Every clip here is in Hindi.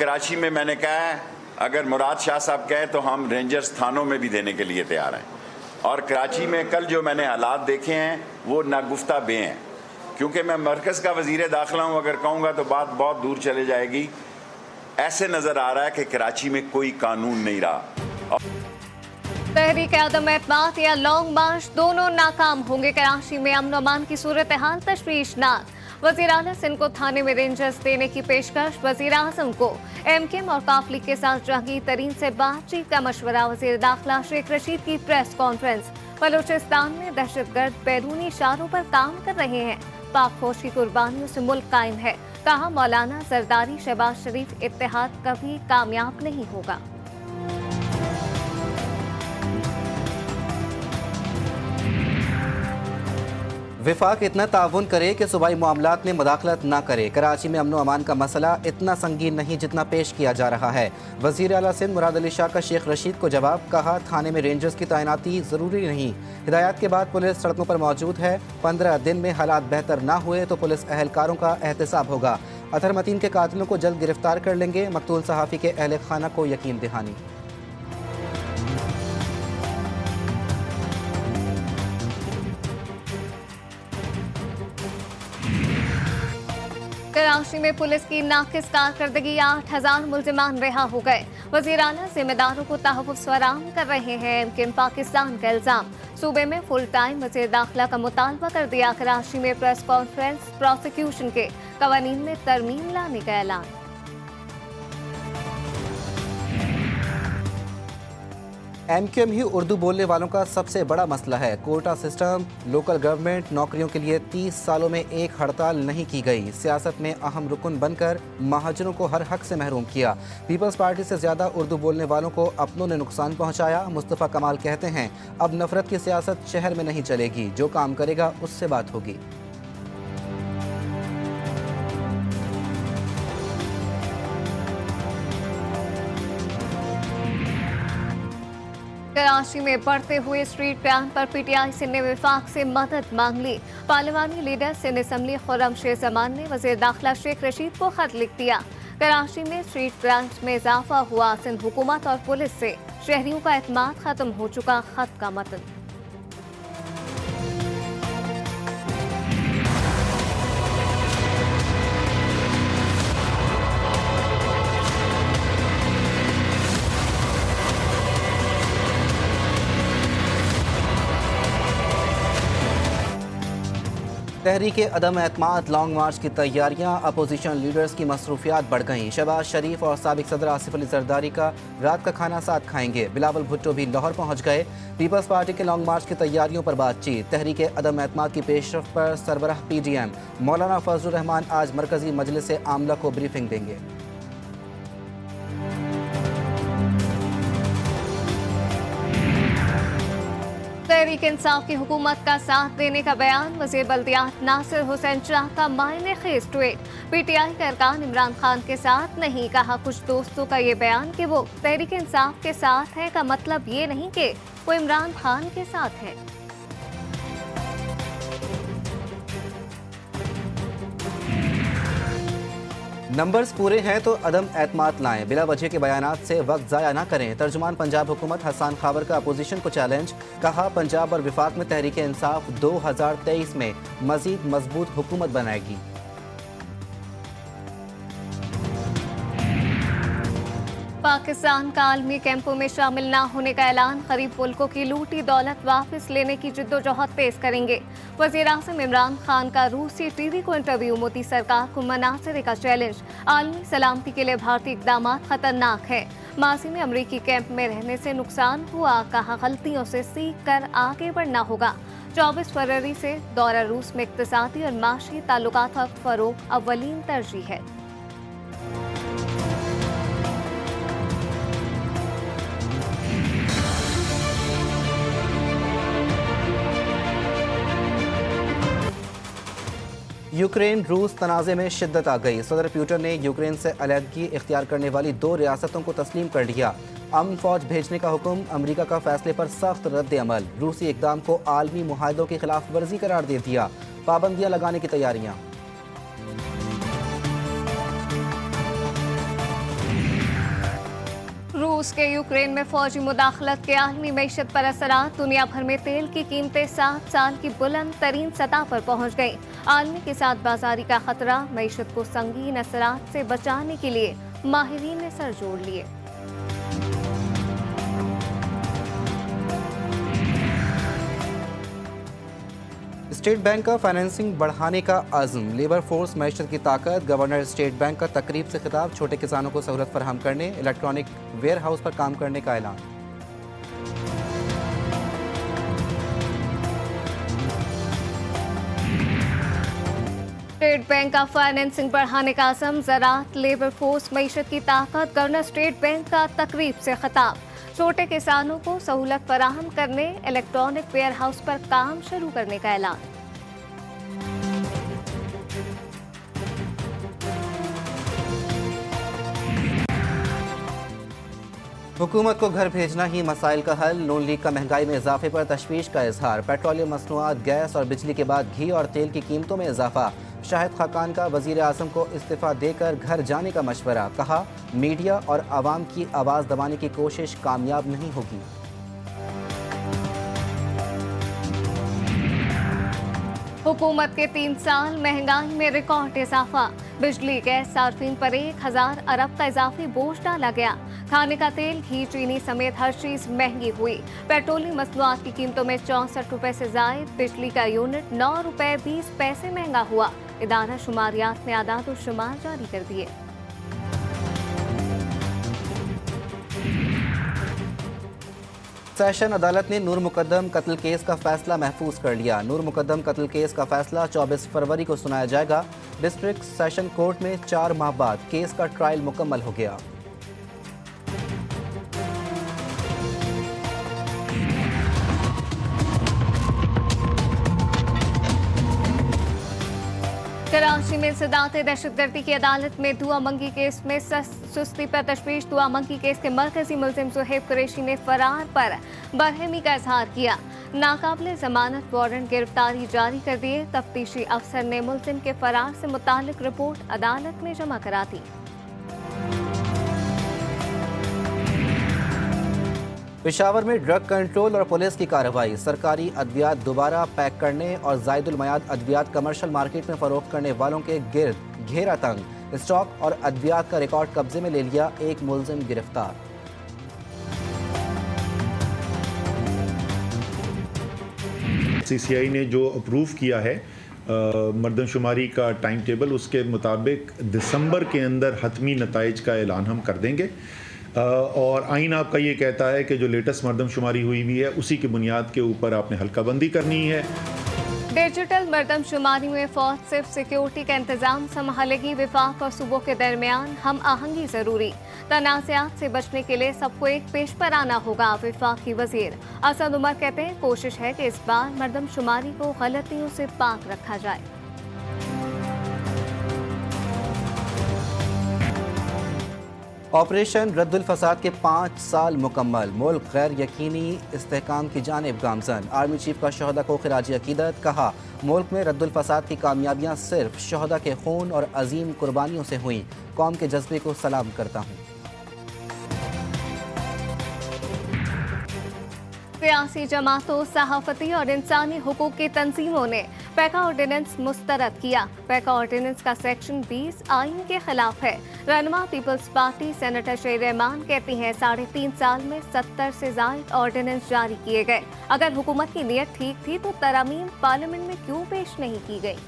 कराची में मैंने कहा है, अगर मुराद शाह साहब कहे तो हम रेंजर्स थानों में भी देने के लिए तैयार हैं। और कराची में कल जो मैंने हालात देखे हैं वो नागुफ्ता बे हैं, क्योंकि मैं मरकज़ का वज़ीर दाखिला हूँ, अगर कहूँगा तो बात बहुत दूर चले जाएगी। ऐसे नज़र आ रहा है कि कराची में कोई कानून नहीं रहा। तहरीक आदम एतमाद या लॉन्ग मार्च दोनों नाकाम होंगे। कराची में अमन अमान की सूरत हाल तशवीशनाक। वज़ीर आला सिंध को थाने में रेंजर्स देने की पेशकश। वज़ीर आज़म को MKM और काफिले के साथ जहांगीर तरीन से बातचीत का मशवरा। वज़ीर दाखिला शेख रशीद की प्रेस कॉन्फ्रेंस। बलूचिस्तान में दहशतगर्द बैरूनी इशारों पर काम कर रहे हैं। पाक फौज की कुर्बानियों से मुल्क कायम है। कहा मौलाना जरदारी शहबाज शरीफ इत्तेहाद कभी कामयाब नहीं होगा। विफाक इतना ताउन करे कि सूबाई मामलात में मुदाखलत ना करे। कराची में अमन व अमान का मसला इतना संगीन नहीं जितना पेश किया जा रहा है। वज़ीर आला सिंध मुराद अली शाह का शेख रशीद को जवाब। कहा थाने में रेंजर्स की तैनाती ज़रूरी नहीं। हिदायत के बाद पुलिस सड़कों पर मौजूद है। 15 दिन में हालात बेहतर ना हुए तो पुलिस अहलकारों का एहतसाब होगा। अतहर मतीन के कातिलों को जल्द गिरफ्तार कर लेंगे। मकतूल सहाफ़ी के अहल खाना को यकीन दहानी। कराची में पुलिस की नाकिस कारकर्दगी। 8000 मुल्जिमान रिहा हो गए। वज़ीर आला जिम्मेदारों को तहफ़्फ़ुज़ फराहम कर रहे हैं। MKM पाकिस्तान का इल्जाम। सूबे में फुल टाइम वज़ीर दाखिला का मुतालबा कर दिया। कराची में प्रेस कॉन्फ्रेंस। प्रोसिक्यूशन के कवानीन में तरमीम लाने का ऐलान। MKM ही उर्दू बोलने वालों का सबसे बड़ा मसला है। कोटा सिस्टम, लोकल गवर्नमेंट नौकरियों के लिए 30 सालों में एक हड़ताल नहीं की गई। सियासत में अहम रुकन बनकर महाजरों को हर हक से महरूम किया। पीपल्स पार्टी से ज़्यादा उर्दू बोलने वालों को अपनों ने नुकसान पहुंचाया। मुस्तफ़ा कमाल कहते हैं अब नफरत की सियासत शहर में नहीं चलेगी। जो काम करेगा उससे बात होगी। कराची में बढ़ते हुए स्ट्रीट क्राइम पर PTI सिंध ने विफाक से मदद मांग ली। पार्लिमानी लीडर सिंध असम्बली खुर्रम शेर जमान ने वज़ीर दाखिला शेख रशीद को खत लिख दिया। कराची में स्ट्रीट क्राइम्स में इजाफा हुआ। सिंध हुकूमत और पुलिस से शहरियों का एतमाद खत्म हो चुका। खत का मतन। तहरीक अदम एतमाद लॉन्ग मार्च की तैयारियां। अपोजिशन लीडर्स की मसरूफियात बढ़ गईं। शहबाज शरीफ और साबिक सदर आसिफ अली जरदारी का रात का खाना साथ खाएंगे। बिलावल भुट्टो भी लाहौर पहुंच गए। पीपल्स पार्टी के लॉन्ग मार्च की तैयारियों पर बातचीत। तहरीक अदम एतमाद की पेशरफ पर सरबराह PDM मौलाना फजलुर रहमान आज मरकजी मजलिस आमला को ब्रीफिंग देंगे। तहरीक इंसाफ की हुकूमत का साथ देने का बयान। वज़ीर बल्दियात नासिर हुसैन शाह का मायने खेज ट्वीट। PTI के अरकान इमरान खान के साथ नहीं। कहा कुछ दोस्तों का ये बयान कि वो तहरीक इंसाफ के साथ है का मतलब ये नहीं कि वो इमरान खान के साथ है। नंबर्स पूरे हैं तो अदम एतमाद लाएं। बिला वजह के बयानात से वक्त ज़ाया ना करें। तर्जुमान पंजाब हुकूमत हसन खाबर का अपोजिशन को चैलेंज। कहा पंजाब और विफाक में तहरीक इंसाफ 2023 में मजीद मजबूत हुकूमत बनाएगी। पाकिस्तान का आलमी कैंपों में शामिल न होने का ऐलान। गरीब मुल्कों की लूटी दौलत वापस लेने की जिद्दोजहद तेज करेंगे। वज़ीर आज़म इमरान खान का रूसी TV को इंटरव्यू। मोदी सरकार को मनासिर का चैलेंज। आलमी सलामती के लिए भारतीय इक़दाम खतरनाक है। माजी में अमरीकी कैंप में रहने से नुकसान हुआ। कहा गलतियों से सीख कर आगे बढ़ना होगा। 24 फरवरी से दौरा रूस में इक़्तिसादी और माशी ताल्लुकात का फ़रोग़ अव्वलीन तरजीह है। यूक्रेन रूस तनाज़े में शिद्दत आ गई। सदर पुतिन ने यूक्रेन से अलहदगी इख्तियार करने वाली 2 रियासतों को तस्लीम कर लिया। अमन फौज भेजने का हुक्म। अमरीका का फैसले पर सख्त रद्द अमल। रूसी इक़दाम को आलमी मुआहदों की खिलाफ वर्जी करार दे दिया। पाबंदियां लगाने की तैयारियां। रूस के यूक्रेन में फौजी मुदाखलत के आलमी मईशत पर असरात। दुनिया भर में तेल की कीमतें 7 साल की बुलंद तरीन सतह पर पहुंच गई। आलमी के साथ बाजारी का खतरा, मईशत को संगीन असरात से बचाने के लिए माहिरीन ने सर जोड़ लिए। स्टेट बैंक का फाइनेंसिंग बढ़ाने का आज़म, लेबर फोर्स मैशत की ताकत। गवर्नर स्टेट बैंक का तकरीब से खिताब, छोटे किसानों को सहूलत फराहम करने इलेक्ट्रॉनिक वेयर हाउस पर काम करने का ऐलान। स्टेट बैंक का फाइनेंसिंग बढ़ाने का आज़म, ज़राअत, लेबर फोर्स मैशत की ताकत। गवर्नर स्टेट बैंक का तकरीब से खिताब, छोटे किसानों को सहूलत फराहम करने इलेक्ट्रॉनिक वेयर हाउस पर काम शुरू करने का ऐलान। हुकूमत को घर भेजना ही मसाइल का हल, नून लीग का महंगाई में इजाफे पर तशवीश का इजहार। पेट्रोलियम मसनूआत, गैस और बिजली के बाद घी और तेल की कीमतों में इजाफा। शाहिद खाकान का वजीर आज़म को इस्तीफ़ा देकर घर जाने का मशवरा, कहा मीडिया और आवाम की आवाज़ दबाने की कोशिश कामयाब नहीं होगी। हुकूमत के 3 साल, महंगाई में रिकॉर्ड इजाफा। बिजली गैस सार्फिन पर 1000 अरब का इजाफी बोझ डाला गया। खाने का तेल, घी, चीनी समेत हर चीज महंगी हुई। पेट्रोलियम मसनूआत की कीमतों में 64 रुपए से जायद। बिजली का यूनिट 9 रुपए 20 पैसे महंगा हुआ। इदारा शुमारियात ने आदाद और शुमार जारी कर दिए। सेशन अदालत ने नूर मुकद्दम कत्ल केस का फैसला महफूज कर लिया। नूर मुकद्दम कत्ल केस का फैसला 24 फरवरी को सुनाया जाएगा। डिस्ट्रिक्ट सेशन कोर्ट में 4 माह बाद केस का ट्रायल मुकम्मल हो गया। कराची में इंसदाद दहशतगर्दी की अदालत में दुआ मंगी केस में सुस्ती पर तशवीश। दुआ मंगी केस के मरकजी मुलजिम सुहेब कुरैशी ने फरार पर बरहमी का इजहार किया। नाकाबिले जमानत वारंट गिरफ्तारी जारी कर दिए। तफ्तीशी अफसर ने मुलजिम के फरार से मुतालिक रिपोर्ट अदालत में जमा करा दी। पेशावर में ड्रग कंट्रोल और पुलिस की कार्रवाई। सरकारी अद्वियात दोबारा पैक करने और जायदुल मयाद अद्वियात कमर्शियल मार्केट में फरोख्त करने वालों के गिर्द घेरा तंग। स्टॉक और अद्वियात का रिकॉर्ड कब्जे में ले लिया, एक मुलजिम गिरफ्तार। CCI ने जो अप्रूव किया है मर्दमशुमारी का टाइम टेबल, उसके मुताबिक दिसंबर के अंदर हतमी नताइज का ऐलान हम कर देंगे। और आइन आपका ये कहता है कि जो लेटेस्ट मर्दमशुमारी हुई हुई है उसी की बुनियाद के ऊपर आपने हल्काबंदी करनी है। डिजिटल मर्दमशुमारी में फौज सिर्फ सिक्योरिटी का इंतजाम संभालेगी। विफाक और सूबों के दरमियान हम आहंगी जरूरी। तनाज़ात से बचने के लिए सबको एक पेश पर आना होगा। विफाकी वजीर असद उमर कहते हैं कोशिश है कि इस बार मर्दमशुमारी को गलतियों से पाक रखा जाए। ऑपरेशन रद्दुल फसाद के 5 साल मुकम्मल। मुल्क गैर यकीनी इस्तेहकाम की जानिब गामजन। आर्मी चीफ का शहदा को खिराजी अकीदत, कहा मुल्क में रद्दुल फसाद की कामयाबियां सिर्फ शहदा के खून और अजीम कुर्बानियों से हुई। कौम के जज्बे को सलाम करता हूँ। सियासी जमातों, सहाफती और इंसानी हुकूक की तंजीमों ने पैका ऑर्डिनेंस मुस्तरद किया। पैका ऑर्डिनेंस का सेक्शन 20 आइन के खिलाफ है। रहनुमा पीपल्स पार्टी सेनेटर शेर रहमान कहती हैं 3.5 साल में 70 से जायद ऑर्डिनेंस जारी किए गए। अगर हुकूमत की नीयत ठीक थी तो तरमीम पार्लियामेंट में क्यों पेश नहीं की गई।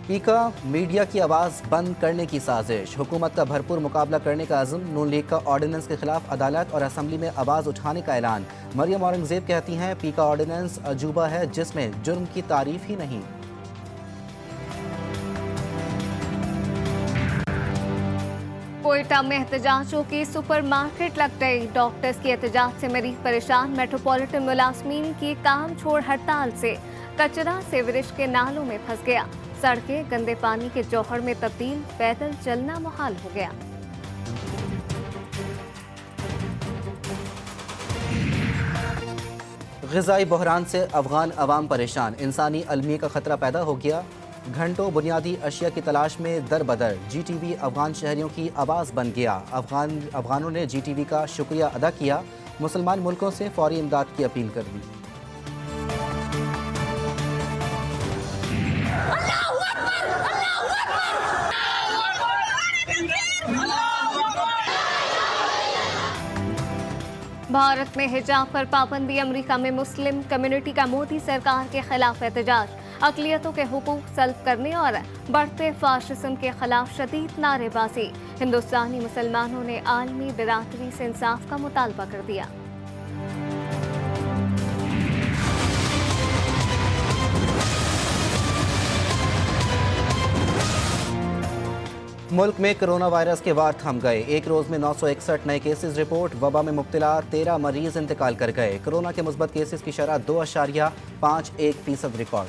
पीका मीडिया की आवाज़ बंद करने की साजिश। हुकूमत का भरपूर मुकाबला करने का अज़म। नून लीग का ऑर्डिनेंस के खिलाफ अदालत और असम्बली में आवाज़ उठाने का ऐलान। मरियम औरंगजेब कहती हैं पीका ऑर्डिनेंस अजूबा है जिसमें जुर्म की तारीफ ही नहीं। कोयटा में एहतजाजों की सुपरमार्केट लग गई। डॉक्टर्स की एहतजाज से मरीज परेशान। मेट्रोपॉलिटन मुलाजमीन की काम छोड़ हड़ताल से कचरा सीवरेज के नालों में फंस गया। सड़कें गंदे पानी के जौहर में तब्दील। पैदल चलना मुहाल हो गया। ग़िज़ाई बहरान से अफगान अवाम परेशान। इंसानी अलमी का खतरा पैदा हो गया। घंटों बुनियादी अशिया की तलाश में दर बदर GTV अफगान शहरियों की आवाज़ बन गया। अफगानों ने GTV का शुक्रिया अदा किया। मुसलमान मुल्कों से फौरी इमदाद की अपील कर दी। भारत में हिजाब पर पाबंदी, अमेरिका में मुस्लिम कम्युनिटी का मोदी सरकार के खिलाफ एहतजाज, अक़लियतों के हुकूक सल्ब करने और बढ़ते फाशिज्म के खिलाफ शदीद नारेबाजी। हिंदुस्तानी मुसलमानों ने आलमी बिरादरी से इंसाफ का मुतालबा कर दिया। मुल्क में कोरोना वायरस के वार थम गए। एक रोज में 961 नए केसेस रिपोर्ट। वबा में मुब्तला 13 मरीज इंतकाल कर गए। कोरोना के मुस्बत केसेस की शरह 2.51% रिकॉर्ड।